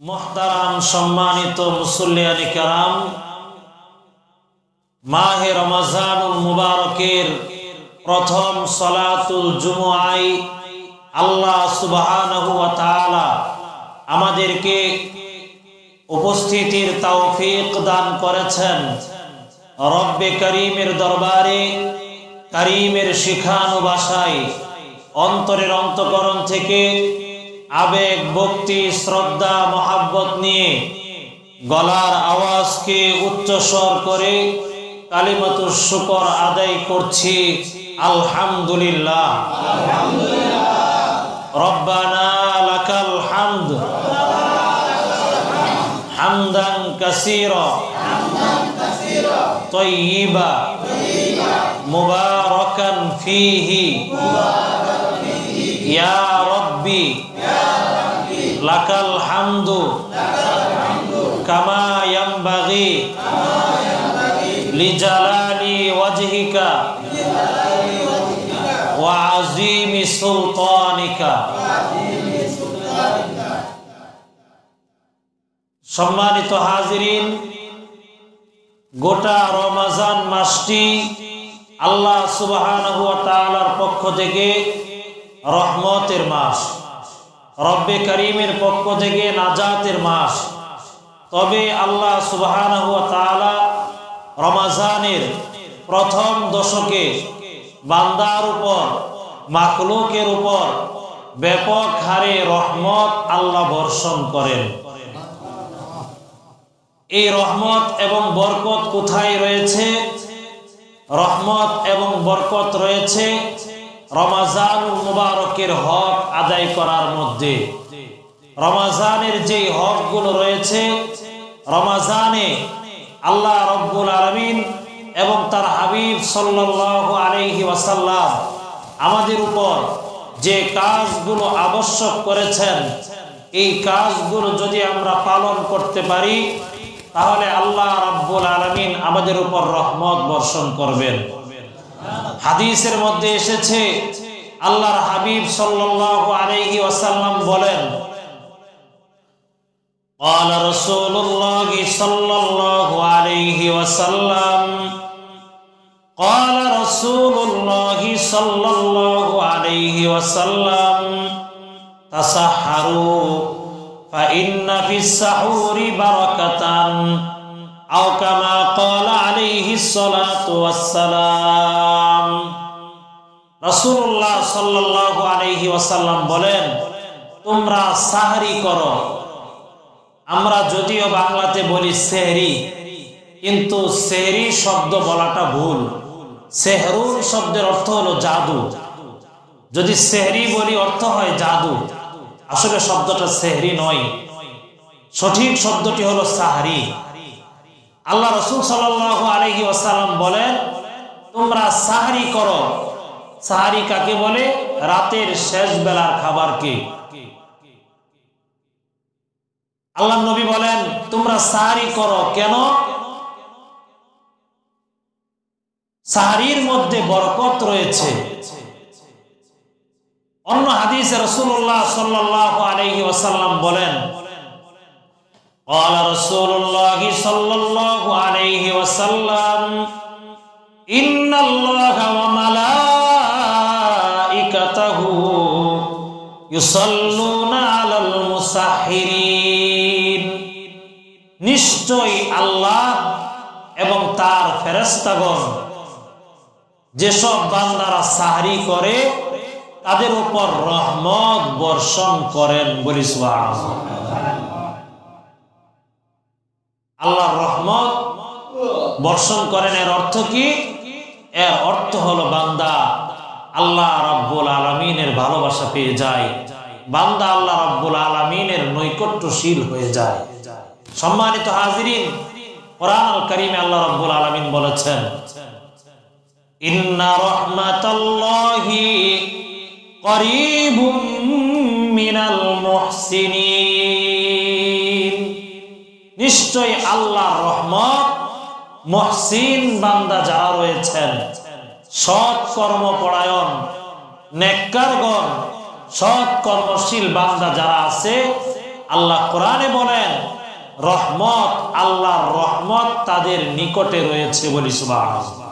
মুহতারাম সম্মানিত মুসল্লিয়ানে কেরাম, মাহে রমজানুল মুবারকের প্রথম সালাতুল জুমআয় আল্লাহ সুবহানাহু ওয়া তাআলা আমাদেরকে উপস্থিতির তৌফিক দান করেছেন। রব্বে করিমের দরবারে করিমের শিখানো ভাষায় অন্তরের অন্তঃকরণ থেকে আবেগ, ভক্তি, শ্রদ্ধা, মহাব্বত নিয়ে গলার আওয়াজকে উচ্চস্বর করে কালিমাতুশ শুকর আদায় করছি আলহামদুলিল্লাহ। রব্বানা লাকাল হামদ হামদান কাসীরা তাইয়্যিবা মুবারাকান ফীহি ইয়া রব্বি লাকাল হামদু কামা ইয়ানবাগি লিজালালি ওয়াজহিকা ওয়া আযীমি সুলতানিকা। সম্মানিত হাজিরিন, গোটা রমজান মাসটি আল্লাহ সুবহানাহু ওয়া তাআলার পক্ষ থেকে রহমতের মাস, রব্বে করিমের পক্ষ থেকে নাজাতের মাস। তবে আল্লাহ সুবহানাহু ওয়া তাআলা রমজানের প্রথম দশকে বান্দার উপর, মাখলুকের উপর ব্যাপক হারে রহমত আল্লাহ বর্ষণ করেন। এই রহমত এবং বরকত কোথায় রয়েছে? রহমত এবং বরকত রয়েছে রমজানুল মুবারকের হক আদায় করার মধ্যে। রমজানের যে হকগুলো রয়েছে, রমজানে আল্লাহ রব্বুল আলামিন এবং তার হাবিব সাল্লাল্লাহু আলাইহি ওয়াসাল্লাম আমাদের উপর যে কাজগুলো আবশ্যক করেছেন, এই কাজগুলো যদি আমরা পালন করতে পারি তাহলে আল্লাহ রব্বুল আলামিন আমাদের উপর রহমত বর্ষণ করবেন। হাদিসের মধ্যে এসেছে, আল্লাহর হাবিব সাল্লাল্লাহু আলাইহি ওয়াসাল্লাম বলেন, قال رسول الله صلى الله عليه وسلم قال رسول الله صلى الله عليه وسلم تسحروا فإن في السحور بركة أو كما قال عليه الصلاة والسلام। রাসূলুল্লাহ সাল্লাল্লাহু আলাইহি ওয়াসাল্লাম বলেন, তোমরা সাহরি করো। আমরা যদিও বাংলাতে বলি সেহরি, কিন্তু সেহরি শব্দ বলাটা ভুল। সেহরুন শব্দের অর্থ হলো জাদু। যদি সেহরি বলি অর্থ হয় জাদু, আসলে শব্দটা সেহরি নয়, সঠিক শব্দটি হলো সাহরি। আল্লাহ রাসূল সাল্লাল্লাহু আলাইহি ওয়াসাল্লাম বলেন, তোমরা সাহরি করো। সাহরি কাকে বলে? রাতের শেষ বেলার খাবারকে। আল্লাহ নবী বলেন, তোমরা সাহরি করো। কেন? সাহরির মধ্যে বরকত রয়েছে। অন্য হাদিসে রাসূলুল্লাহ সাল্লাল্লাহু আলাইহি ওয়াসাল্লাম বলেন, قال رسول الله صلى الله عليه وسلم إن الله وملائكته يصلون على المسحرين। নিশ্চয় আল্লাহ এবং তার ফেরেশতাগণ যেসব বান্দারা সাহরি করে তাদের উপর রহমত বর্ষণ করেন। বলি সুবহানাল্লাহ। আল্লাহর রহমত বর্ষণ করেন, এর অর্থ কি? এর অর্থ হলো বান্দা আল্লাহ রাব্বুল আলামিনের ভালোবাসা পেয়ে যায়, বান্দা আল্লাহ রাব্বুল আলামিনের নৈকট্যশীল হয়ে যায়। সম্মানিত হাজিরিন, কোরআনুল কারীমে আল্লাহ রাব্বুল আলামিন বলেছেন, ইন্না রাহমাতাল্লাহি করিবুম মিনাল মুহসিনিন। নিশ্চয় আল্লাহর রহমত মুহসিন বান্দা যারা রয়েছেন, সৎ কর্মপরায়ণ নেককারগণ, সৎ কর্মশীল বান্দা যারা আছে আল্লাহ কোরআনে বলেন রহমত, আল্লাহর রহমত তাদের নিকটে রয়েছে বলি সুবহানাল্লাহ।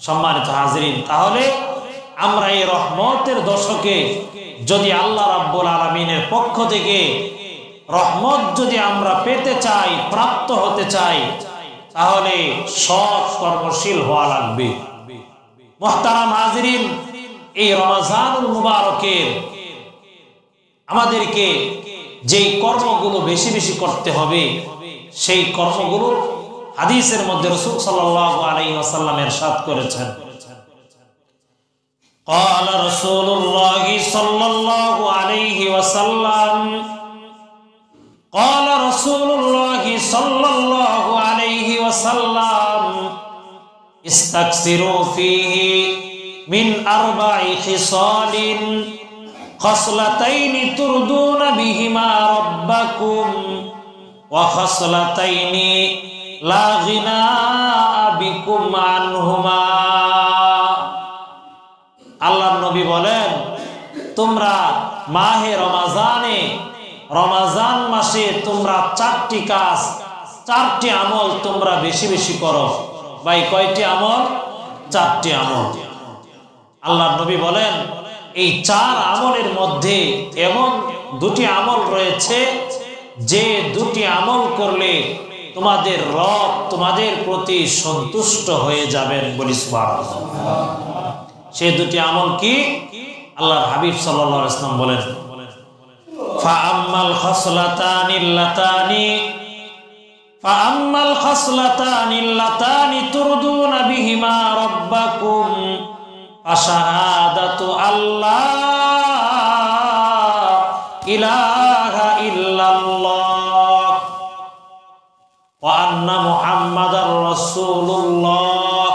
সম্মানিত হাজিরিন, তাহলে আমরা এই রহমতের দশকে যদি আল্লাহ রাব্বুল আলামিনের পক্ষ থেকে রহমত যদি আমরা পেতে চাই, প্রাপ্ত হতে চাই, তাহলে সৎ কর্মশীল হওয়া লাগবে। মুহতারাম হাজিরিন, এই রমজানুল মুবারকের আমাদেরকে যেই কর্মগুলো বেশি বেশি করতে হবে, সেই কর্মগুলো হাদিসের মধ্যে রাসূল সাল্লাল্লাহু আলাইহি ওয়াসাল্লাম ইরশাদ করেছেন। قال رسول الله صلى الله عليه وسلم قال رسول الله صلى الله عليه وسلم استكثروا فيه من 4 خصال خصلتين ترضون بهما ربكم وخصلتين لا غناء بكم عنهما। আল্লাহর নবী বলেন, তোমরা মাহে রমাজানে, রমাজান মাসে তোমরা 4টি কাজ, 4টি আমল তোমরা বেশি বেশি করো। ভাই কয়টি আমল? 4টি আমল। আল্লাহর নবী বলেন এই 4 আমলের মধ্যে এমন 2টি আমল রয়েছে যে 2টি আমল করলে তোমাদের রব তোমাদের প্রতি সন্তুষ্ট হয়ে যাবেন বলি সুবহানাল্লাহ। সেই 2টি আমল কি? আল্লাহর হাবিব সাল্লাল্লাহু আলাইহি ওয়াসাল্লাম বলেন, ফাআম্মাল খাসলাতানি আল্লাতানি তুরদুনা বিহিমা রাব্বাকুম আশহাদাতু আল্লাহ ইলাহা ইল্লাল্লাহ ওয়া আন্না মুহাম্মাদার রাসূলুল্লাহ।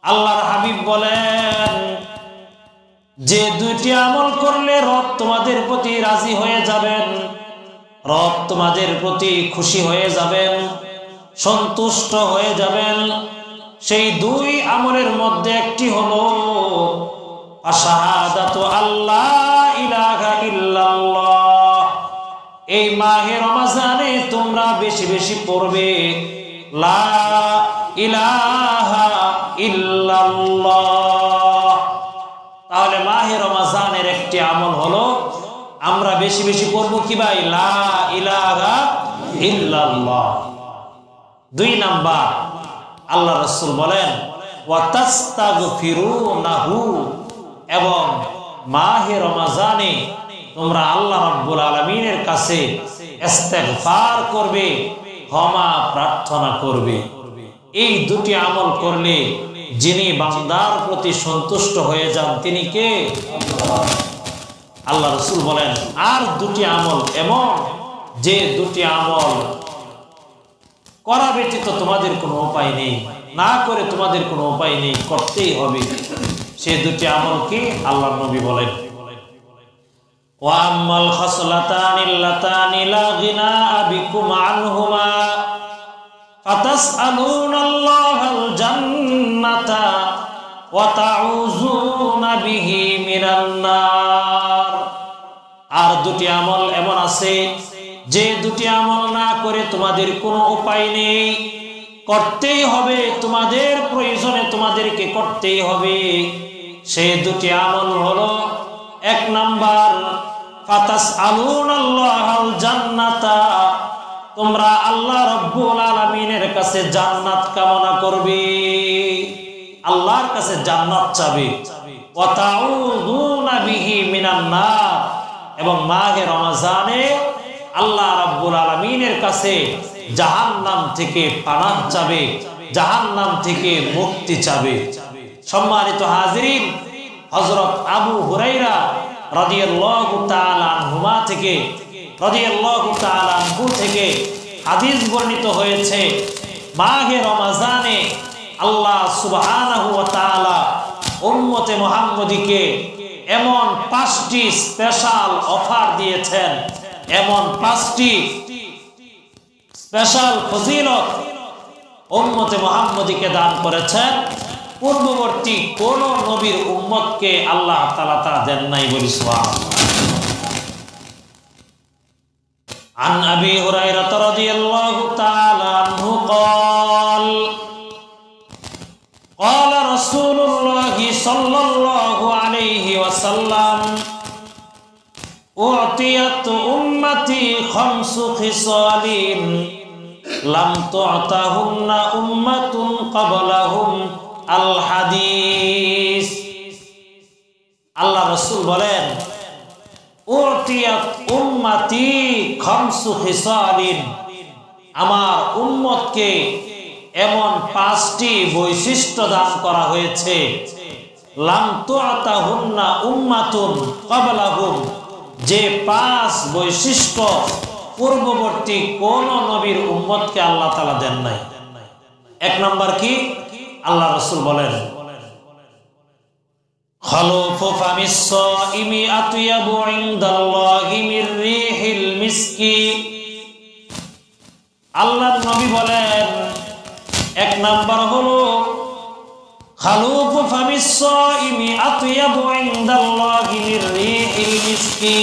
আল্লাহর হাবিব বলেন যে 2টি আমল করলে রব তোমাদের প্রতি রাজি হয়ে যাবেন, রব তোমাদের প্রতি খুশি হয়ে যাবেন, সন্তুষ্ট হয়ে যাবেন। সেই 2 আমলের মধ্যে একটি হলো আশহাদাতু আল্লাহ ইলাহা ইল্লাল্লাহ। এই মাহে রমজানে তোমরা বেশি বেশি পড়বে লা ইলাহা ইল্লাল্লাহ। তাহলে মাহে রমজানের একটি আমল হলো আমরা বেশি বেশি পড়ব কি ভাই? লা ইলাহা ইল্লাল্লাহ। 2 নাম্বার, আল্লাহ রাসূল বলেন ওয়া তাস্তাগফিরুনাহু, এবং মাহে রমজানে তোমরা আল্লাহ রাব্বুল আলামিনের কাছে ইস্তেগফার করবে, ক্ষমা প্রার্থনা করবে। এই 2টি আমল করলে যিনি বান্দার প্রতি সন্তুষ্ট হয়ে যান তিনি কে? আল্লাহ রাসূল বলেন আর 2টি আমল এমন যে 2টি আমল করা ব্যতীত তোমাদের কোনো উপায় নেই, না করে তোমাদের কোনো উপায় নেই, করতেই হবে। সেই 2টি আমল কি? আল্লাহর নবী বলেন ওয়া আম্মাল খাসলাতানি আল্লাতানি লা গিনাআ বিকুম আনহুমা ফাতাসআলুনাল্লাহাল জান্নাতা ওয়া তাউযুনা বিহি মিনান নার। আর 2টি আমল এমন আছে যে 2টি আমল না করে তোমাদের কোনো উপায় নেই, করতেই হবে, তোমাদের প্রয়োজনে তোমাদেরকে করতেই হবে। সেই 2টি আমল হলো 1 নাম্বার ফাতাসআলুনাল্লাহাল জান্নাতা, তোমরা আল্লাহ রাব্বুল আলামিনের কাছে জান্নাত কামনা করবে, আল্লাহর কাছে জান্নাত চাবে। ওয়া তাউযুনা বিহি মিনান নার, এবং মাহে রমজানে আল্লাহ রাব্বুল আলামিনের কাছে জাহান্নাম থেকে পানাহ চাবে, জাহান্নাম থেকে মুক্তি চাবে। সম্মানিত হাজিরিন, হযরত আবু হুরায়রা রাদিয়াল্লাহু তাআলা আনহুমা থেকে হাদিস বর্ণিত হয়েছে, মাহে রমজানে আল্লাহ সুবহানাহু ওয়া তাআলা উম্মতে মুহাম্মদীকে এমন 5টি স্পেশাল অফার দিয়েছেন, এমন 5টি স্পেশাল ফজিলত উম্মতে মুহাম্মদীকে দান করেছেন, পূর্ববর্তী কোন নবীর উম্মতকে আল্লাহ তাআলা তা দেন নাই বলি সুবহানাল্লাহ। عن أبي هريرة رضي الله تعالى عنه قال قال رسول الله صلى الله عليه وسلم أعطيت أمتي 5 خصال لم تعطهن أمة قبلهم الحديث আল্লাহ রাসূল বলেন উরতিয়াত উম্মতি 5 খিসালিন আমার উম্মতকে এমন 5টি বৈশিষ্ট্য দান করা হয়েছে লাম তুআতাহুন্না উম্মাতুন ক্বাবলাহুম যে 5 বৈশিষ্ট্য পূর্ববর্তী কোন নবীর উম্মতকে আল্লাহ তাআলা দেন নাই। 1 নাম্বার কি? আল্লাহ রাসূল বলেন খালুফু ফামিস সাইমি আতয়াবু ইনদাল্লাহি মির রিহিল মিসকি। আল্লাহর নবী বলেন 1 নাম্বার হলো খালুফু ফামিস সাইমি আতয়াবু ইনদাল্লাহি মির রিহিল মিসকি।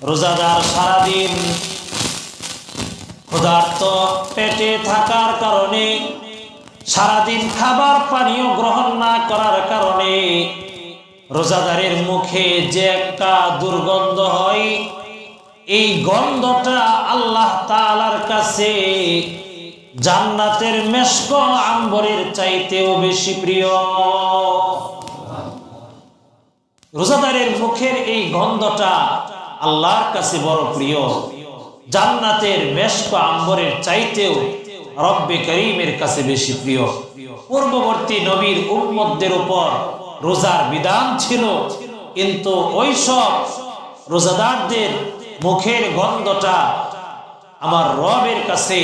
রোজাদার সারাদিন ক্ষুধার্ত পেটে থাকার কারণে, সারাদিন খাবার পানীয় গ্রহণ না করার কারণে রোজাদারের মুখে যে একটা দুর্গন্ধ হয়, এই গন্ধটা আল্লাহ তাআলার কাছে জান্নাতের মেশক আম্বরের চাইতেও বেশি প্রিয়। রোজাদারের মুখের এই গন্ধটা আল্লাহর কাছে বড় প্রিয়, জান্নাতের মেশক আম্বরের চাইতেও রব্বে করিমের কাছে বেশি প্রিয়। পূর্ববর্তী নবীর উম্মতদের উপর রোজার বিধান ছিল, কিন্তু ওই সব রোজাদারদের মুখের গন্ধটা আমার রবের কাছে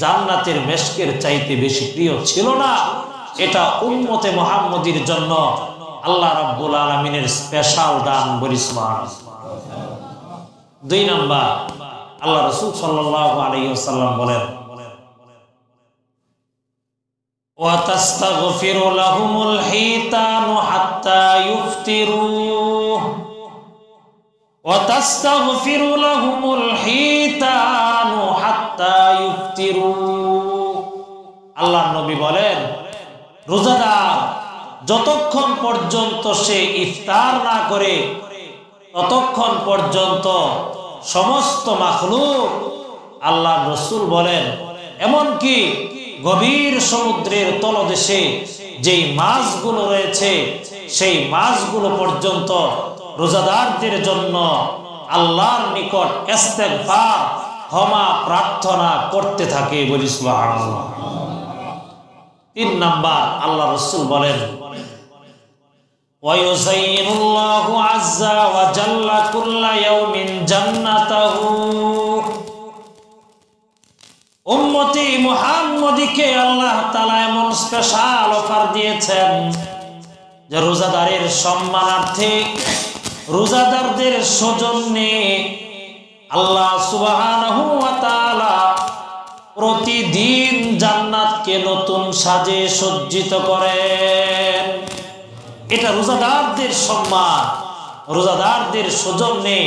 জান্নাতের মেশকের চাইতে বেশি প্রিয় ছিল না। এটা উম্মতে মুহাম্মদীর জন্য আল্লাহ রাব্বুল আলামিনের স্পেশাল দান। বলি সুবহানাল্লাহ। 2 নাম্বার আল্লাহ রাসূল সাল্লাল্লাহু আলাইহি ওয়াসাল্লাম বলেন ওয়া তাস্তাগফিরু লাহুমুল হিতানু হাত্তা ইফতিরু ওয়া তাস্তাগফিরু লাহুমুল হিতানু হাত্তা ইফতিরু। আল্লাহর নবী বলেন রোজাদার যতক্ষণ পর্যন্ত সে ইফতার না করে ততক্ষণ পর্যন্ত সমস্ত মাখলুক, আল্লাহর রাসূল বলেন এমনকি গভীর সমুদ্রের তলদেশে যেই মাছগুলো রয়েছে সেই মাছগুলো পর্যন্ত রোজাদারদের জন্য আল্লাহর নিকট ইস্তেগফার ক্ষমা প্রার্থনা করতে থাকে। বলি সুবহানাল্লাহ। 3 নাম্বার আল্লাহ রাসূল বলেন ওয়ায়ুযায়্যিনুল্লাহু আযজা ওয়া জাল্লা কুল্লা ইয়াউমিন জান্নাতাহু। উম্মতি মুহাম্মদীকে আল্লাহ তাআলা এমন স্পেশাল অফার দিয়েছেন যে রোজাদারের সম্মানার্থে, রোজাদারদের সৌজন্যে আল্লাহ সুবহানাহু ওয়া তাআলা প্রতিদিন জান্নাতকে নতুন সাজে সজ্জিত করেন। এটা রোজাদারদের সম্মান, রোজাদারদের সৌজন্যে,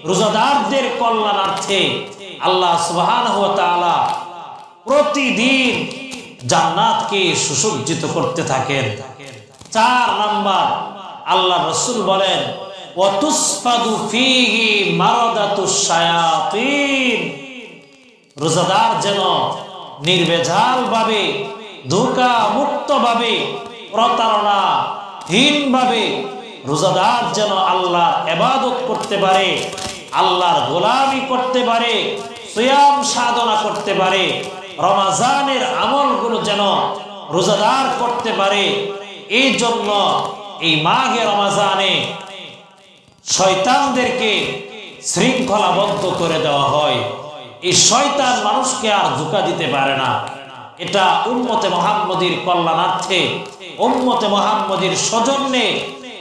রোজাদারদের কল্যাণার্থে আল্লাহ সুবহানাহু ওয়া তাআলা প্রতিদিন জান্নাতকে সুসজ্জিত করতে থাকেন। 4 নাম্বার আল্লাহ রাসূল বলেন ওয়া তুসফাদু ফীহি মারাদাতুশ শায়াতিন। রোজাদার যেন নির্ভেজাল ভাবে, ধোঁকা মুক্ত ভাবে, প্রতারণাহীন ভাবে রোজাদার যেন আল্লাহর ইবাদত করতে পারে, আল্লাহর গোলামি করতে পারে, সিয়াম সাধনা করতে পারে, রমজানের আমলগুলো যেন রোজাদার করতে পারে। এই জন্য এই মাহে রমজানে শয়তানদেরকে শৃঙ্খলাবদ্ধ করে দেওয়া হয়। এই শয়তান মানুষকে আর ধোঁকা দিতে পারে না। এটা উম্মতে মুহাম্মদীর কল্যাণার্থে, উম্মতে মুহাম্মদীর সৌজন্যে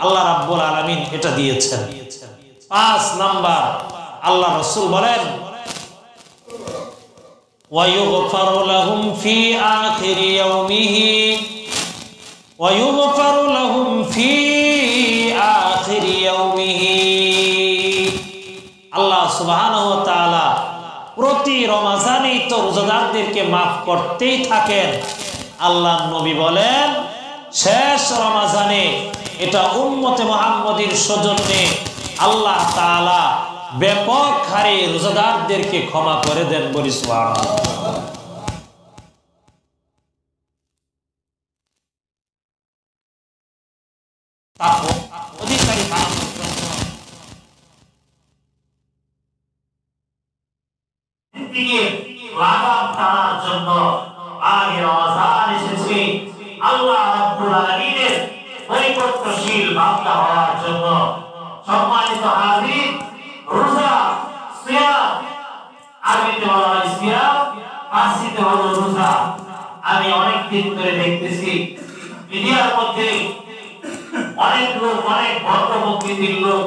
আল্লাহ রাব্বুল আলামিন এটা দিয়েছেন। 5 নাম্বার আল্লাহ রাসূল বলেন ওয়া ইউগফারু লাহুম ফি আখিরি ইয়াউমিহি ওয়া ইউগফারু লাহুম ফি আখিরি ইয়াউমিহি। আল্লাহ সুবহানাহু ওয়া তাআলা প্রতি রমজানেই তো রোজাদারদেরকে মাফ করতেই থাকেন। আল্লাহর নবী বলেন শেষ রমজানে এটা উম্মতে মুহাম্মদীর সৌজন্যে আল্লাহ তাআলা ব্যাপক হারে রোজাদারদেরকে ক্ষমা করে দেন। বলি সুবহানাল্লাহ। অধিকারী বানানোর জন্য লাগাম টানার জন্য আগে রমজান এসেছে আল্লাহ রাব্বুল আলামিনের নৈকট্যশীল বান্দা হওয়ার জন্য। সম্মানিত হাজির, রোজা সিয়াম, আরবিতে বলা হয় সিয়াম, ফার্সিতে হলো রোজা। আমি অনেক দিন ধরে দেখতেছি মিডিয়ার মধ্যে অনেক লোক, অনেক ভদ্র প্রকৃতির লোক,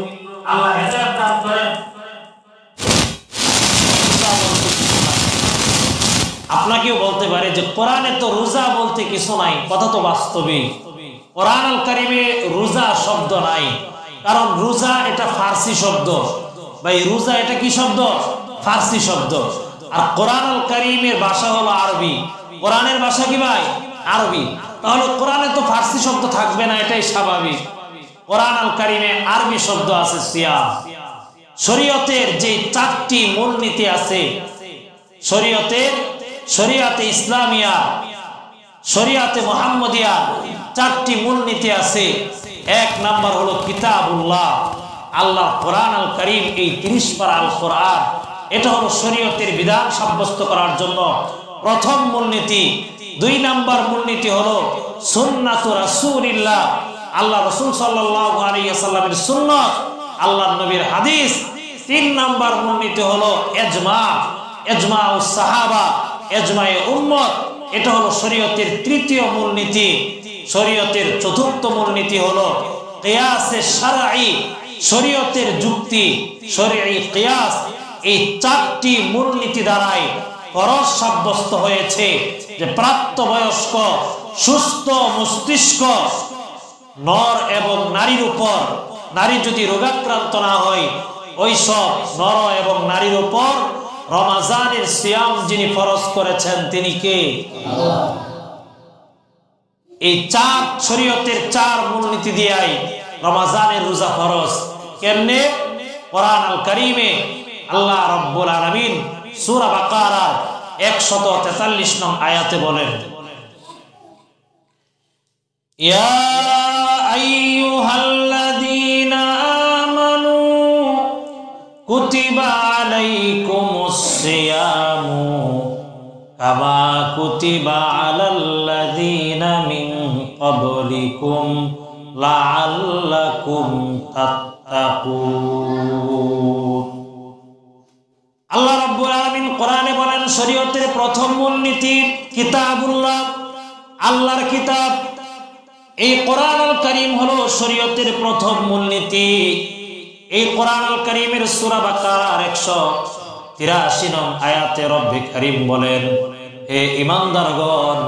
আল্লাহ হেদায়েত দান করেন, আপনাকেও বলতে পারে যে কোরআনে তো রোজা বলতে কিছু নাই। কথা তো বাস্তবিক, কোরআনুল কারীমে রোজা শব্দ নাই, কারণ রোজা এটা ফার্সি শব্দ। ভাই রোজা এটা কি শব্দ? ফার্সি শব্দ। আর কোরআনুল কারীমের ভাষা হলো আরবি। কোরআনের ভাষা কি ভাই? আরবি। তাহলে কোরআনে তো ফার্সি শব্দ থাকবে না, এটাই স্বাভাবিক। কোরআনুল কারীমে আরবি শব্দ আছে সিয়াম। শরীয়তের যে 4টি মূলনীতি আছে, শরিয়াতে ইসলামিয়া, শরিয়াতে মুহাম্মদিয়া 4টি মূলনীতি আছে। 1 নাম্বার হলো কিতাবুল্লাহ, আল্লাহ কোরআনুল কারীম, এই 30 পারা আল কোরআন, এটা হলো শরীয়তের বিধান সাব্যস্ত করার জন্য প্রথম মূলনীতি। 2 নাম্বার মূলনীতি হলো সুন্নাতু রাসূলিল্লাহ, আল্লাহ রাসূল সাল্লাল্লাহু আলাইহি ওয়াসাল্লামের সুন্নাত, আল্লাহর নবীর হাদিস। 3 নাম্বার মূলনীতি হলো ইজমাউস সাহাবা, ইজমায়ে উম্মত, এটা হলো শরীয়তের 3য় মূলনীতি। শরীয়তের 4র্থ মূলনীতি হলো কিয়াসে শারঈ, শরীয়তের যুক্তি, শরঈ কিয়াস। এই 4টি মূলনীতি দ্বারাই ফরজ সাব্যস্ত হয়েছে যে প্রাপ্তবয়স্ক সুস্থ মস্তিষ্ক নর এবং নারীর উপর, নারী যদি রোগাক্রান্ত না হয়, ওই সব নর এবং নারীর উপর রমজানের সিয়াম যিনি ফরজ করেছেন তিনি কে? আল্লাহ। এই 4 শরীয়তের 4 মূলনীতি দিয়েই রমজানের রোজা ফরজ। কেমনে? কোরআনুল কারীমে আল্লাহ রাব্বুল আলামিন সূরা বাকারা 143 নং আয়াতে বলেন, ইয়া আইয়ুহাল্লাযীনা আমানু কুতিবা আলাইকুমুস সিয়ামু কামা কুতিবা আলাল্লাযীনা মিন ক্বাবলিকুম লাআল্লাকুম তাত্তাকুন। আল্লাহ রাব্বুল আলামিন কোরআনে বলেন শরীয়তের প্রথম মূলনীতি কিতাবুল্লাহ, আল্লাহর কিতাব। এই কোরআনুল কারীম হলো শরীয়তের প্রথম মূলনীতি। এই কোরআনুল কারীমের সূরা বাকারার 183 নং আয়াতে রব্বে কারীম বলেন, হে ঈমানদারগণ,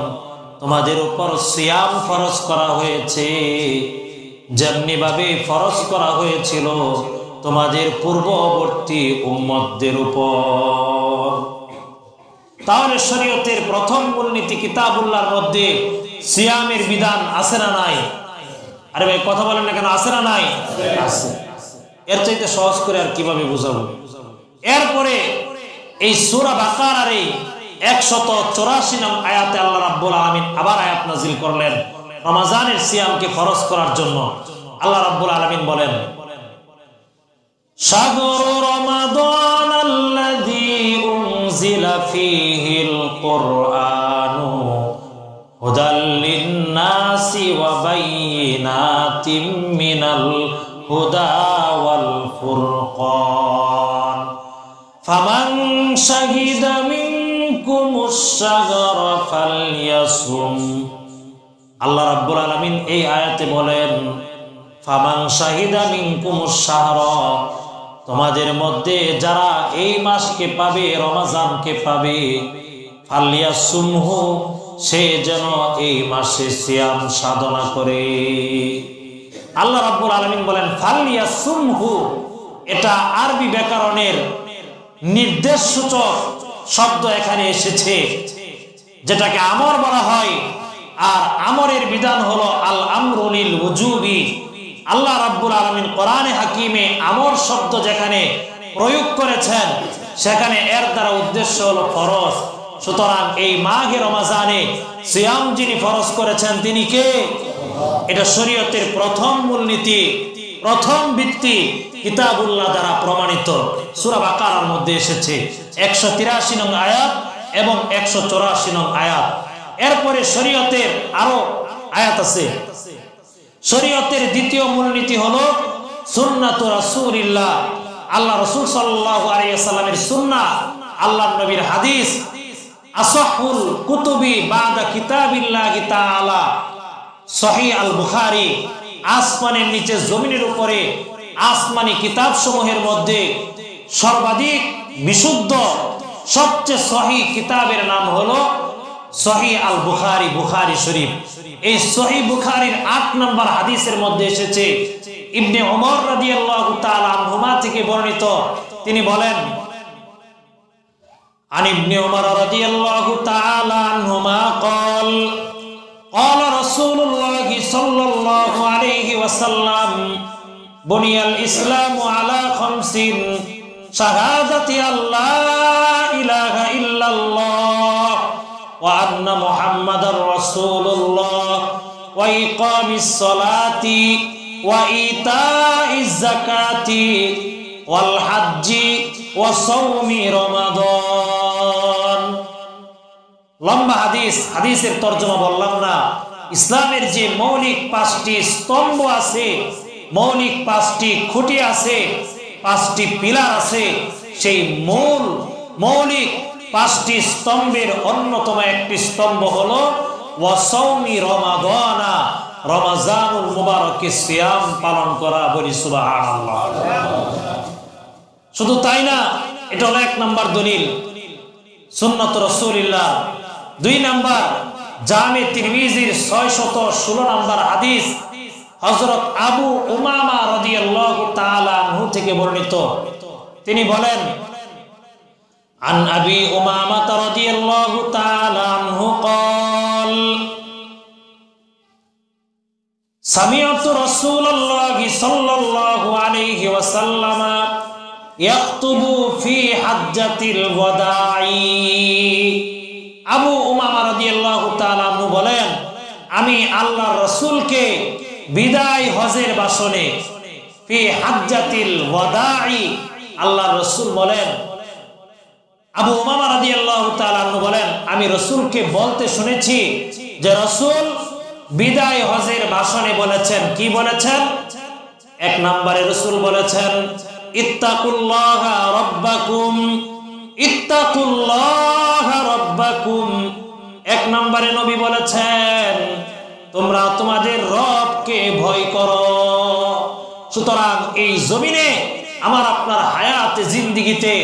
তোমাদের উপর সিয়াম ফরজ করা হয়েছে যেমনি ভাবে ফরজ করা হয়েছিল তোমাদের পূর্ববর্তী উম্মতদের উপর। তাহলে শরীয়তের প্রথম মূলনীতি কিতাবুল্লাহর মধ্যে সিয়ামের বিধান আছে না নাই? আরে ভাই কথা বলেন না কেন, আছে না নাই? আছে। এর চাইতে সহজ করে আর কিভাবে বুঝাবো? এরপরে এই সূরা বাকারার 184 নং আয়াতে আল্লাহ রাব্বুল আলামিন আবার আয়াত নাযিল করলেন রমজানের সিয়ামকে ফরজ করার জন্য। আল্লাহ রাব্বুল আলামিন বলেন, শাহরু রমাদান আল্লাযী উনজিলা ফীহিল কুরআনু হুদাল লিন-নাসি ওয়া বাইয়িনাতিম মিনাল হুদা ওয়াল ফুরকান ফামান শাহিদা মিনকুমুশ শাহরা ফালইয়াসুম। আল্লাহ রাব্বুল আলামিন এই আয়াতে বলেন, ফামান শাহিদা মিনকুমুশ শাহরা, তোমাদের মধ্যে যারা এই মাসকে পাবে, রমজানকে পাবে, ফালইয়াসুমহু, সে যেন এই মাসে সিয়াম সাধনা করে। আল্লাহ রাব্বুল আলামিন বলেন ফালইয়াসুমহু, এটা আরবি ব্যাকরণের নির্দেশ সূচক শব্দ এখানে এসেছে, যেটাকে আমর বলা হয়। আর আমরের বিধান হলো আল আমরুল উজুবি। আল্লাহ রাব্বুল আলামিন কোরআনে হাকিমে আমর শব্দ যেখানে প্রয়োগ করেছেন সেখানে এর দ্বারা উদ্দেশ্য হলো ফরজ। সুতরাং এই মাহে রমজানে সিয়াম যিনি ফরজ করেছেন তিনি কে? এটা শরীয়তের প্রথম মূলনীতি, প্রথম ভিত্তি কিতাবুল্লাহ দ্বারা প্রমাণিত। সূরা বাকারার মধ্যে এসেছে 183 নং আয়াত এবং 184 নং আয়াত। এরপরে শরীয়তের আরো আয়াত আছে। শরীয়তের দ্বিতীয় মূলনীতি হলো সুন্নাতু রাসূলিল্লাহ, আল্লাহ রাসূল সাল্লাল্লাহু আলাইহি ওয়াসাল্লামের সুন্নাহ, আল্লাহর নবীর হাদিস। আসহুল কুতুবি বাদা কিতাবিল্লাহি তাআলা সহিহ আল বুখারী। আসমানের নিচে জমিনের উপরে আসমানি কিতাব সমূহের মধ্যে সর্বাধিক বিশুদ্ধ সবচেয়ে সহিহ কিতাবের নাম হলো সহিহ আল বুখারী, বুখারী শরীফ। এই সহিহ বুখারীর 8 নম্বর হাদিসের মধ্যে এসেছে ইবনে ওমর রাদিয়াল্লাহু তাআলা আনহুমা থেকে বর্ণিত, তিনি বলেন عن ابن عمر رضي الله تعالى عنهما قال قال رسول الله صلى الله عليه وسلم بني الإسلام على 5 شهادة أن لا إله إلا الله وأن محمدا رسول الله وإقام الصلاة وإيتاء الزكاة والحج وصوم رمضان। লম্বা হাদিস, হাদিসের তরজমা বললাম না। ইসলামের যে মৌলিক 5টি স্তম্ভ আছে, মৌলিক 5টি খুঁটি আছে, 5টি পিলার আছে, সেই মৌলিক 5টি স্তম্ভের অন্যতম একটি স্তম্ভ হলো ওয়াসাউমি রমাদানা, রমজানুল মুবারকে সিয়াম পালন করা। বলি সুবহানাল্লাহ। শুধু তাই না, এটা হলো 1 নম্বর দলিল সুন্নাত রাসূলিল্লাহ। 2 নম্বর জামে তিরমিজির 616 নম্বর হাদিস হযরত আবু উমামা রাদিয়াল্লাহু তাআলা আনহু থেকে বর্ণিত, তিনি বলেন عن أبي أمامة رضي الله تعالى عنه قال سمعت رسول الله صلى الله عليه وسلم يخطب في حجة الوداع। আবু উমামা রাদিয়াল্লাহু তাআলা আনহু বলেন, আমি আল্লাহর রাসূলকে বিদায় হজের ভাষণে ফি হাজ্জাতিল ওয়াদাই, আল্লাহর রাসূল বলেন, আবু উমামা রাদিয়াল্লাহু তাআলা আনহু বলেন, আমি রাসূলকে বলতে শুনেছি যে রাসূল বিদায় হজের ভাষণে বলেছেন। কি বলেছেন? 1 নম্বরে রাসূল বলেছেন ইত্তাকুল্লাহা রাব্বাকুম, ইত্তাকুল্লাহা রাব্বাকুম। 1 নম্বরে নবী বলেছেন তোমরা তোমাদের রবকে ভয় করো। সুতরাং এই জমিনে আমার আপনার হায়াতে জিন্দেগিতে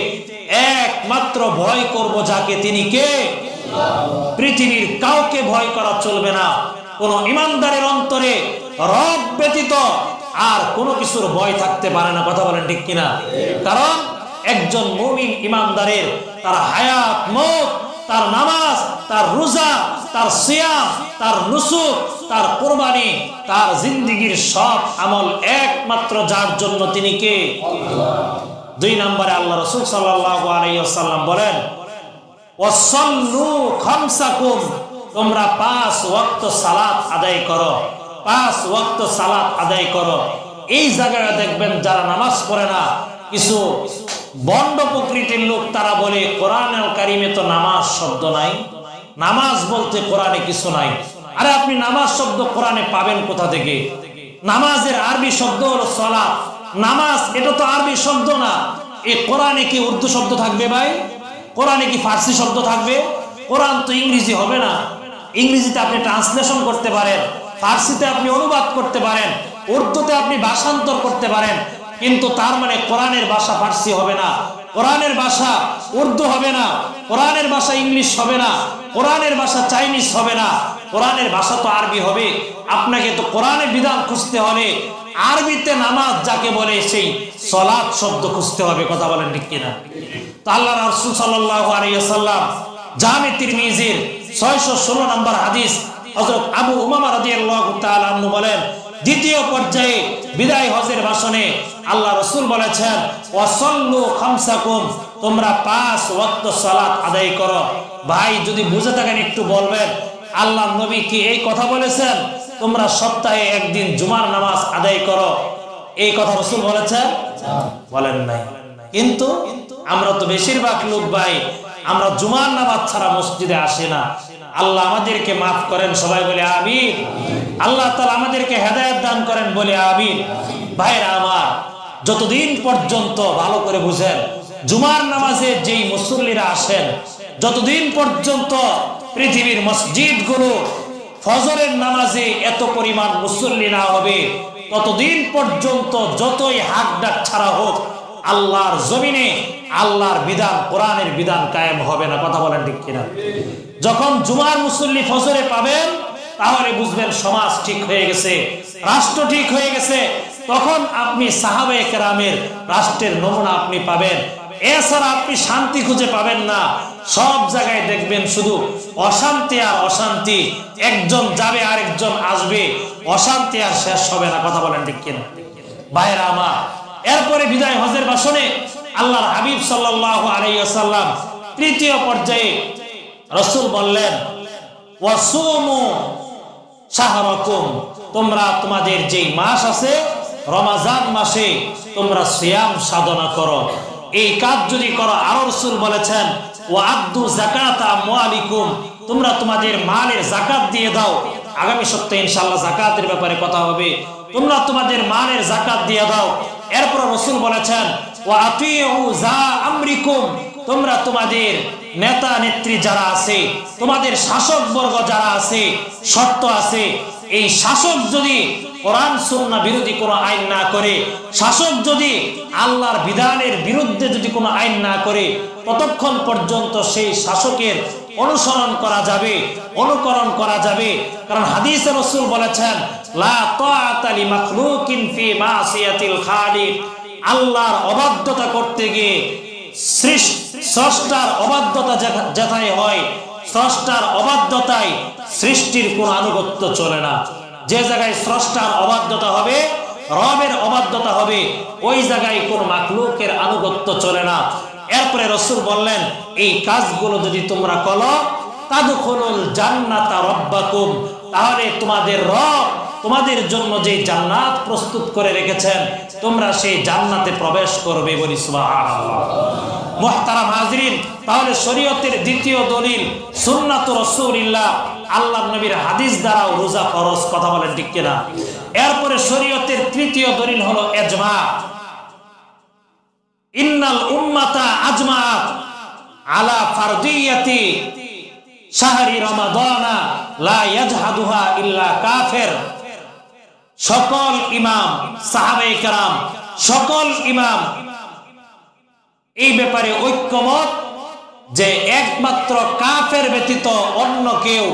একমাত্র ভয় করব যাকে, তিনি কে? পৃথিবীর কাউকে ভয় করা চলবে না। কোন ইমানদারের অন্তরে রব ব্যতীত আর কোনো কিছুর ভয় থাকতে পারে না। কথা বলেন ঠিক কিনা? কারণ একজন মুমিন ইমানদারের তার হায়াত, মওত, তার নামাজ, তার রোজা, তার সিয়াম, তার নুসুক, তার কুরবানি, তার জিন্দেগীর সব আমল একমাত্র যার জন্য, তিনি কে? আল্লাহ। 2 নম্বরে আল্লাহ রাসূল সাল্লাল্লাহু আলাইহি ওয়াসাল্লাম বলেন ওয়াসাল্লু খামসাকুম, তোমরা 5 ওয়াক্ত সালাত আদায় করো, 5 ওয়াক্ত সালাত আদায় করো। এই জায়গায় দেখবেন যারা নামাজ পড়ে না, কিছু বন্ড প্রকৃতির লোক, তারা বলে কোরআনুল কারীমে তো নামাজ শব্দ নাই, নামাজ বলতে কোরআনে কিছু নাই। আরে আপনি নামাজ শব্দ কোরআনে পাবেন কোথা থেকে? নামাজের আরবি শব্দ হলো সালাত। নামাজ এটা তো আরবি শব্দ না। এই কোরআনে কি উর্দু শব্দ থাকবে ভাই? কোরআনে কি ফার্সি শব্দ থাকবে? কোরআন তো ইংরেজি হবে না। ইংরেজিতে আপনি ট্রান্সলেশন করতে পারেন, ফার্সিতে আপনি অনুবাদ করতে পারেন, উর্দুতে আপনি ভাষান্তর করতে পারেন, কিন্তু তার মানে কোরআনের ভাষা ফার্সি হবে না, কোরআনের ভাষা উর্দু হবে না, কোরআনের ভাষা ইংলিশ হবে না, কোরআনের ভাষা চাইনিজ হবে না, কোরআনের ভাষা তো আরবি হবে। আপনাকে তো কোরআনের বিধান খুঁজতে হলে আরবিতে নামাজ যাকে বলে সেই সালাত শব্দ খুঁজতে হবে। কথা বলেন ঠিক কিনা? তো আল্লাহ রাসূল সাল্লাল্লাহু আলাইহি ওয়াসাল্লাম জামি তিরমিজির 616 নম্বর হাদিস হযরত আবু উমামা রাদিয়াল্লাহু তাআলা আনহু বলেন, দ্বিতীয় পর্যায়ে বিদায় হজের ভাষণে আল্লাহ রাসূল বলেছেন, ওয়াসাল্লু খামসাকুম, তোমরা 5 ওয়াক্ত সালাত আদায় করো। ভাই যদি বুঝে থাকেন একটু বলবেন, আল্লাহ নবী কি এই কথা বলেছেন তোমরা সপ্তাহে একদিন জুমার নামাজ আদায় করো? এই কথা রাসূল বলেছেন? বলেন নাই। কিন্তু আমরা তো বেশিরভাগ লোক ভাই আমরা জুমার নামাজ ছাড়া মসজিদে আসি না। আল্লাহ আমাদেরকে মাফ করেন, সবাই বলে আমিন। আল্লাহ তাআলা আমাদেরকে হেদায়েত দান করেন, বলে আমিন। ভাইরা আমার, যতদিন পর্যন্ত ভালো করে বুঝেন, জুমার নামাজে যেই মুসল্লিরা আসেন, যতদিন পর্যন্ত পৃথিবীর মসজিদগুলো ফজরের নামাজে এত পরিমাণ মুসল্লি না হবে, ততদিন পর্যন্ত যতই হাক ডাক ছাড়া হোক, আল্লাহর জমিনে আল্লাহর বিধান, কোরআনের বিধান কায়েম হবে না। কথা বলেন ঠিক কিনা? যখন জুমার মুসল্লি ফজরে পাবেন, তাহলে বুঝবেন সমাজ ঠিক হয়ে গেছে, রাষ্ট্র ঠিক হয়ে গেছে। তখন আপনি সাহাবায়ে কেরামের রাষ্ট্রের নমুনা আপনি পাবেন। এছাড়া আপনি শান্তি খুঁজে পাবেন না। সব জায়গায় দেখবেন শুধু অশান্তি আর অশান্তি, একজন যাবে আরেকজন আসবে, অশান্তি আর শেষ হবে না। কথা বলেন ঠিক কিনা? ভাইরা আমার, এরপরে বিদায় হজের ভাষণে আল্লাহর হাবিব সাল্লাল্লাহু আলাইহি ওয়াসাল্লাম তৃতীয় পর্যায়ে রাসূল বললেন, ওয়াসুমু শাহরাকুম, তোমরা তোমাদের যেই মাস আছে রমজান মাসে তোমরা সিয়াম সাধনা করো। এই কাজ যদি করো, আরো রাসূল বলেছেন, ওয়াআদ্দু যাকাতা আমওয়ালিকুম, তোমরা তোমাদের মালের যাকাত দিয়ে দাও। আগামী সপ্তাহে ইনশাআল্লাহ যাকাতের ব্যাপারে কথা হবে। তোমরা তোমাদের মালের যাকাত দিয়ে দাও। এরপর রাসূল বলেছেন, ওয়াআতিউ যা আমরিকুম, তোমরা তোমাদের নেতা নেত্রী যারা আছে, তোমাদের শাসক বর্গ যারা আছে, শর্ত আছে, এই শাসক যদি কোরআন সুন্নাহ বিরোধী কোনো আইন না করে, শাসক যদি আল্লাহর বিধানের বিরুদ্ধে যদি কোনো আইন না করে, ততক্ষণ পর্যন্ত সেই শাসকের অনুসরণ করা যাবে, অনুকরণ করা যাবে। কারণ হাদিসে রাসূল বলেছেন, লা তাআতা লি মাখলুকিন ফি মাসিয়াতিল খালিক, আল্লাহর অবাধ্যতা করতে গিয়ে স্রষ্টার অবাধ্যতা যেথায় হয়, স্রষ্টার অবাধ্যতায় সৃষ্টির কোন আনুগত্য চলে না। যে জায়গায় স্রষ্টার অবাধ্যতা হবে, রবের অবাধ্যতা হবে, ওই জায়গায় কোন মাখলুকের আনুগত্য চলে না। এরপরে রাসূল বললেন, এই কাজগুলো যদি তোমরা করো, তাদখুলুল জান্নাতা রাব্বাকুম, তাহলে তোমাদের রব তোমাদের জন্য যে জান্নাত প্রস্তুত করে রেখেছেন, তোমরা সেই জান্নাতে প্রবেশ করবে। বলি সুবহানাল্লাহ। মুহতারাম হাজরিন, তাহলে শরীয়তের দ্বিতীয় দলিল সুন্নাত রাসূলিল্লাহ, আল্লাহর নবীর হাদিস দ্বারাও রোজা ফরজ। কথা বলেন ঠিক কিনা? এরপরে শরীয়তের তৃতীয় দলিল হলো ইজমা। ইন্নাল উম্মাতা আজমাআত আলা ফারদিয়াতি শাহরি রমাদানা লা ইয়াজহাদুহা ইল্লা কাফির। সকল ইমাম, সাহাবায়ে কেরাম, সকল ইমাম এই ব্যাপারে ঐক্যমত যে একমাত্র কাফের ব্যতীত অন্য কেউ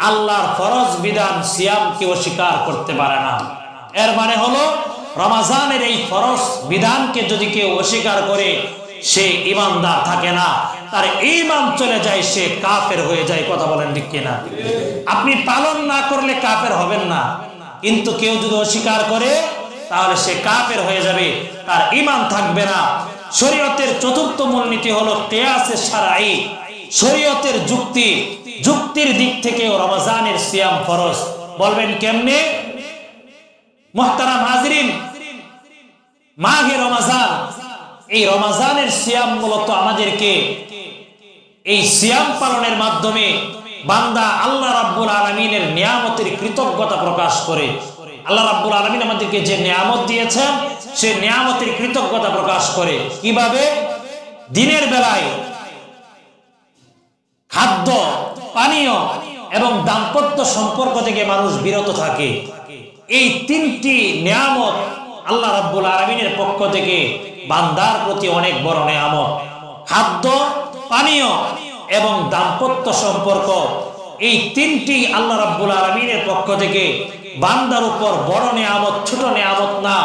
আল্লাহর ফরজ বিধান সিয়ামকে অস্বীকার করতে পারে না। এর মানে হলো রমজানের এই ফরজ বিধানকে যদি কেউ অস্বীকার করে, সে ঈমানদার থাকে না, তার ঈমান চলে যায়, সে কাফের হয়ে যায়। কথা বলেন ঠিক কিনা? আপনি পালন না করলে কাফের হবেন না, কিন্তু কেউ যদি অস্বীকার করে, তাহলে সে কাফের হয়ে যাবে, তার ঈমান থাকবে না। শরীয়তের চতুর্থ মূলনীতি হলো কিয়াসে শারঈ, শরীয়তের যুক্তি, যুক্তির দিক থেকেও রমজানের সিয়াম ফরজ। বলবেন কেমনে? মুহতারাম হাজরিন, মাহে রমজান, এই রমজানের সিয়াম মূলত আমাদেরকে এই সিয়াম পালনের মাধ্যমে বান্দা আল্লাহ রাব্বুল আলামিনের নিয়ামতের কৃতজ্ঞতা প্রকাশ করে। আল্লাহ রাব্বুল আলামিন আমাদেরকে যে নিয়ামত দিয়েছেন, সে নিয়ামতের কৃতজ্ঞতা প্রকাশ করে। কিভাবে? দিনের বেলায় খাদ্য, পানীয় এবং দাম্পত্য সম্পর্ক থেকে মানুষ বিরত থাকে। এই তিনটি নিয়ামত আল্লাহ রাব্বুল আলামিনের পক্ষ থেকে বান্দার প্রতি অনেক বড় নিয়ামত। খাদ্য, পানীয় এবং দাম্পত্য সম্পর্ক, এই তিনটি আল্লাহ রাব্বুল আলামিনের পক্ষ থেকে বান্দার উপর বড় নিয়ামত ছোট নিয়ামত না,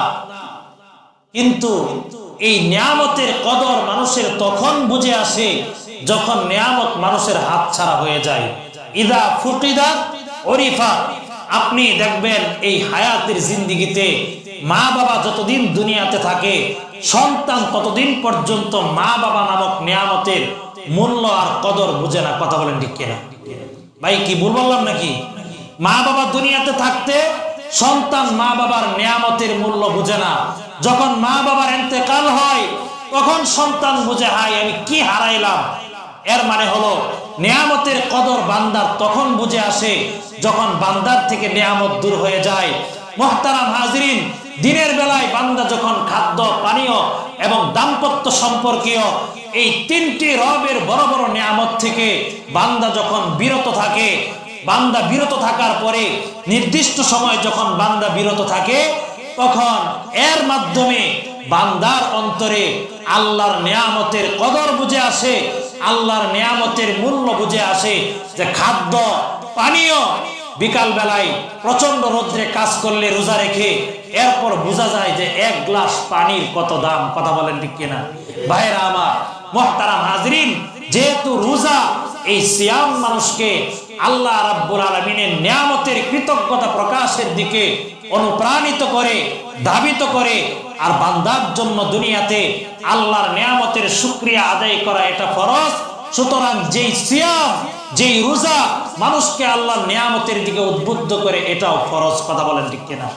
কিন্তু এই নিয়ামতের কদর মানুষের তখন বুঝে আসে যখন নিয়ামত মানুষের হাতছাড়া হয়ে যায়। ইদা ফুকিদাত উরিফা। আপনি দেখবেন এই হায়াতের জিন্দেগিতে মা বাবা যতদিন দুনিয়াতে থাকে, সন্তান ততদিন পর্যন্ত মা বাবা নামক নিয়ামতের মূল্য আর কদর বুঝে না। কথা বলেন ঠিক কিনা ভাই? কি ভুল বললাম নাকি? মা বাবা দুনিয়াতে থাকতে সন্তান মা বাবার নিয়ামতের মূল্য বুঝে না। যখন মা বাবার ইন্তেকাল হয় তখন সন্তান বুঝে, হায় আমি কি হারাইলাম। এর মানে হলো নিয়ামতের কদর বান্দার তখন বুঝে আসে যখন বান্দার থেকে নিয়ামত দূর হয়ে যায়। মুহতারাম হাজিরিন, দিনের বেলায় বান্দা যখন খাদ্য, পানীয় এবং দাম্পত্য সম্পর্কীয় এই তিনটি রবের বড় বড় নিয়ামত থেকে বান্দা যখন বিরত থাকে, বান্দা বিরত থাকার পরে নির্দিষ্ট সময় যখন বান্দা বিরত থাকে, তখন এর মাধ্যমে বান্দার অন্তরে আল্লাহর নিয়ামতের কদর বুঝে আসে, আল্লাহর নিয়ামতের মূল্য বুঝে আসে। যে খাদ্য, পানীয়, বিকাল বেলায় প্রচন্ড রোদ্রে কাজ করলে রোজা রেখে এরপর বোঝা যায় যে এক গ্লাস পানির কত দাম। কথা বলেন ঠিক কিনা ভাইরা আমার? মুহতারাম হাজিরিন, যেহেতু রোজা এই সিয়াম মানুষকে আল্লাহ রাব্বুল আলামিনের নিয়ামতের কৃতজ্ঞতা প্রকাশের দিকে অনুপ্রাণিত করে, ধাবিত করে, আর বান্দার জন্য দুনিয়াতে আল্লাহর নিয়ামতের শুকরিয়া আদায় করা এটা ফরজ। সুতরাং যেই সিয়াম, যেই রোজা মানুষকে আল্লাহর নিয়ামতের দিকে উদ্বুদ্ধ করে, এটাও ফরজ। কথা বলেন ঠিক কিনা?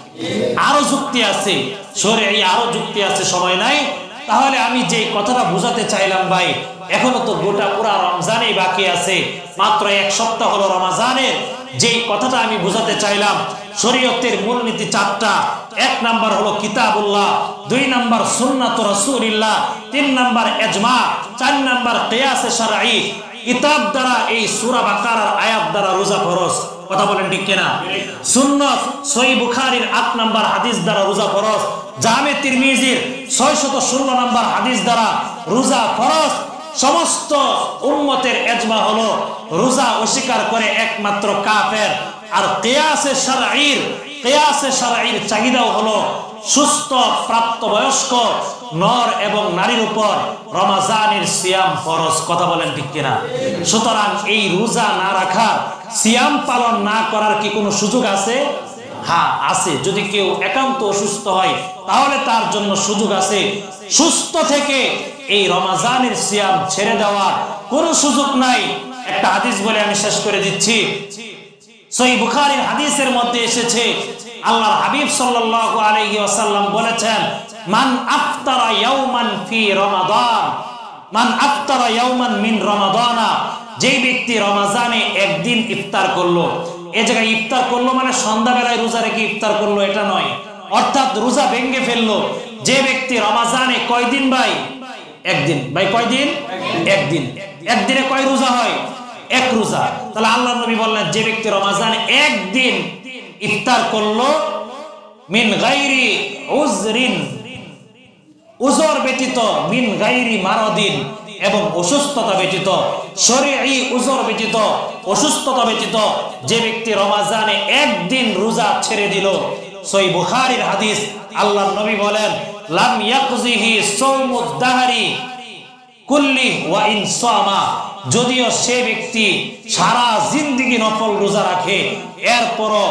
আরো যুক্তি আছে, শরীয়তে আরো যুক্তি আছে, সময় নাই। তাহলে আমি যে কথাটা বুঝাতে চাইলাম ভাই, এখনো তো গোটা পুরা রমজানই বাকি আছে, মাত্র এক সপ্তাহ হলো রমজানের। যেই কথাটা আমি বুঝাতে চাইলাম, শরীয়তের মূলনীতি চারটা। এক নাম্বার হলো কিতাবুল্লাহ, 2 নাম্বার সুন্নাত রাসূলুল্লাহ, 3 নাম্বার ইজমা, 4 নাম্বার কিয়াসে শরঈ। কিতাব দ্বারা এই সূরা বাকারার আয়াত দ্বারা রোজা ফরজ। কথা বলেন ঠিক কিনা? সুন্নাত সহিহ বুখারীর 8 নাম্বার হাদিস দ্বারা রোজা ফরজ। জামে তিরমিজির 616 নাম্বার হাদিস দ্বারা রোজা ফরজ। সমস্ত উম্মতের ইজমা হলো রোজা অস্বীকার করে একমাত্র কাফের। আর কিয়াসে শরঈর চাহিদাও হলো সুস্থ প্রাপ্তবয়স্ক নর এবং নারীর উপর রমজানের সিয়াম ফরজ। কথা বলেন ঠিক কিনা? সুতরাং এই রোজা না রাখার, সিয়াম পালন না করার কি কোনো সুযোগ আছে? হ্যাঁ আছে। যদি কেউ একান্ত অসুস্থ হয় তাহলে তার জন্য সুযোগ আছে। সুস্থ থেকে এই রমজানের সিয়াম ছেড়ে দেওয়ার কোনো সুযোগ নাই। একটা হাদিস বলে আমি শেষ করে দিচ্ছি। সহিহ বুখারীর হাদিসের মধ্যে এসেছে, আল্লাহর হাবিব সাল্লাল্লাহু আলাইহি ওয়াসাল্লাম বলেছেন, মান আফতারা ইয়াওমান ফি রমাদান, মান আফতারা ইয়াওমান মিন রমাদানা। যেই ব্যক্তি রমজানে একদিন ইফতার করলো, এই জায়গায় ইফতার করলো মানে সন্ধ্যাবেলায় রোজা রেখে ইফতার করলো এটা নয়, অর্থাৎ রোজা ভেঙে ফেললো। যে ব্যক্তি রমজানে কয়দিন ভাই? একদিন। ভাই কয়দিন? একদিন। একদিনে কয় রোজা হয়? এক রোজা। তাহলে আল্লাহ নবী বললেন, যে ব্যক্তি রমজানে একদিন ইফতার করলো, মিন গায়রি উজরিন, উজর ব্যতীত, মিন গায়রি মারাদিন, এবং অসুস্থতা ব্যতীত, শরঈ উজর ব্যতীত, অসুস্থতা ব্যতীত যে ব্যক্তি রমজানে একদিন রোজা ছেড়ে দিল, সহিহ বুখারীর হাদিস, আল্লাহর নবী বলেন, লাম ইয়াকজিহি সাওমুদ দাহরি কুল্লি ওয়া ইন সামা। যদিও সে ব্যক্তি সারা জিন্দেগি নফল রোজা রাখে, এরপরও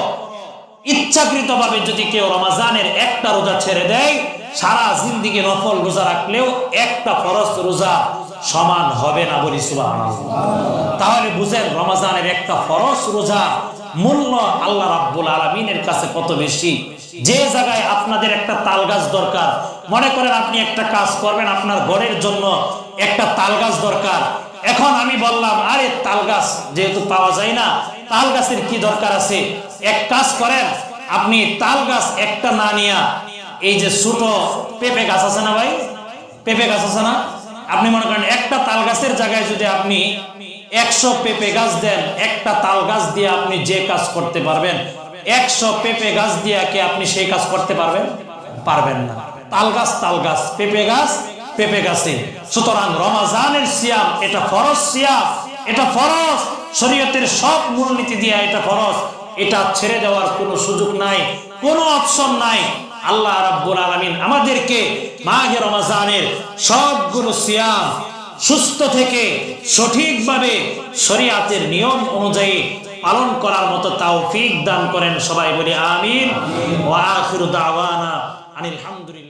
ইচ্ছাকৃতভাবে যদি কেউ রমজানের একটা রোজা ছেড়ে দেয়, সারা জিন্দেগি নফল রোজা রাখলেও একটা ফরজ রোজা সমান হবে না। বলি সুবহানাল্লাহ। তাহলে বুঝেন রমজানের একটা ফরজ রোজা মূল্য আল্লাহ রাব্বুল আলামিনের কাছে কত বেশি। যে জায়গায় আপনাদের একটা তাল গাছ দরকার, মনে করেন আপনি একটা কাজ করবেন, আপনার ঘরের জন্য একটা তাল গাছ দরকার। এখন আমি বললাম, আরে তাল গাছ যেহেতু পাওয়া যায় না, তাল গাছের কি দরকার আছে? এক কাজ করেন, আপনি তাল গাছ একটা না নিয়া এই যে ছোট পেঁপে গাছ আছে না ভাই, পেঁপে গাছ আছে না, আপনি মনে করেন একটা তাল গাছের জায়গায় যদি আপনি 100 পেঁপে গাছ দেন, একটা তাল গাছ দিয়ে আপনি যে কাজ করতে পারবেন, 100 পেঁপে গাছ দিয়ে কি আপনি সেই কাজ করতে পারবেন? পারবেন না। তাল গাছ, পেঁপে গাছ পেঁপে গাছে। সুতরাং রমজানের সিয়াম এটা ফরজ সিয়াম, এটা ফরজ। শরীয়তের সব মূলনীতি দিয়ে এটা ফরজ। এটা ছেড়ে দেওয়ার কোনো সুযোগ নাই, কোনো অপশন নাই। আল্লাহ রাব্বুল আলামিন আমাদেরকে মাহে রমজানের সবগুলো সিয়াম সুস্থ থেকে সঠিকভাবে শরীয়তের নিয়ম অনুযায়ী পালন করার মতো তৌফিক দান করেন। সবাই বলি আমিন। ওয়া আখিরু দাওয়ানা আনিল হামদুলিল্লাহ।